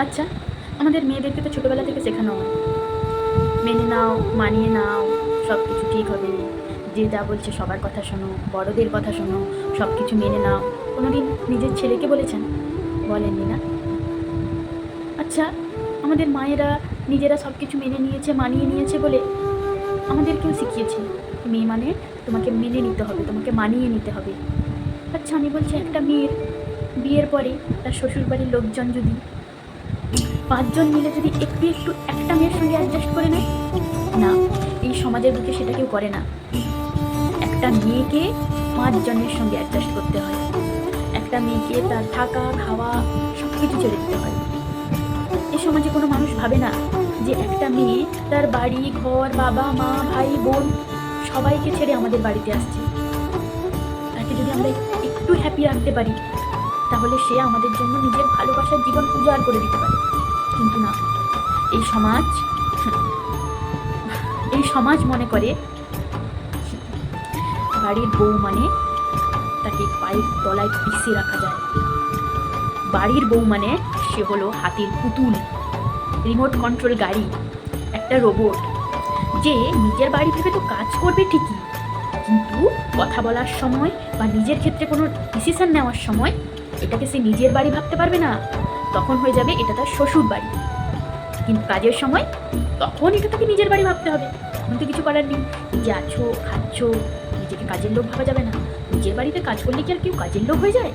আচ্ছা, আমাদের মেয়েদেরকে তো ছোটোবেলা থেকে শেখানো হয়, মেনে নাও, মানিয়ে নাও, সব কিছু ঠিক হবে, যে যা বলছে সবার কথা শোনো, বড়দের কথা শোনো, সব কিছু মেনে নাও। কোনোদিন নিজের ছেলেকে বলেছেন? বলেননি না? আচ্ছা, আমাদের মায়েরা নিজেরা সব কিছু মেনে নিয়েছে, মানিয়ে নিয়েছে বলে আমাদেরকেও শিখিয়েছে, মেয়ে মানে তোমাকে মেনে নিতে হবে, তোমাকে মানিয়ে নিতে হবে। আচ্ছা, আমি বলছি, একটা মেয়ের বিয়ের পরে তার শ্বশুরবাড়ির লোকজন যদি 5 জন মিলে যদি একটু একটু একটা মেয়ের সঙ্গে অ্যাডজাস্ট করে নেয়, না, এই সমাজের বুকে সেটা কেউ করে না। একটা মেয়েকে 5 জনের সঙ্গে অ্যাডজাস্ট করতে হয়, একটা মেয়েকে তার থাকা খাওয়া সব কিছু ছেড়ে দিতে হয়। এই সমাজে কোনো মানুষ ভাবে না যে একটা মেয়ে তার বাড়ি ঘর, বাবা মা ভাই বোন সবাইকে ছেড়ে আমাদের বাড়িতে আসছে, তাকে যদি আমরা একটু হ্যাপি রাখতে পারি তাহলে সে আমাদের জন্য নিজের ভালোবাসার জীবন উজাড় করে দিতে পারে। কিন্তু না, এই সমাজ এই সমাজ মনে করে বাড়ির বউ মানে তাকে পায়ের তলায় পিষে রাখা যায়। বাড়ির বউ মানে সে হলো হাতির পুতুল, রিমোট কন্ট্রোল গাড়ি, একটা রোবট, যে নিজের বাড়ি ভেবে তো কাজ করবে ঠিকই, কিন্তু কথা বলার সময় বা নিজের ক্ষেত্রে কোনো ডিসিশন নেওয়ার সময় এটাকে সে নিজের বাড়ি ভাবতে পারবে না, তখন হয়ে যাবে এটা তার শ্বশুর বাড়ি। কিন্তু কাজের সময় তখন এটা তাকে নিজের বাড়ি ভাবতে হবে, তখন তো কিছু করার নেই। যে আছো খাচ্ছ, নিজেকে কাজের লোক ভাবা যাবে না। নিজের বাড়িতে কাজ করলে কি আর কেউ কাজের লোক হয়ে যায়?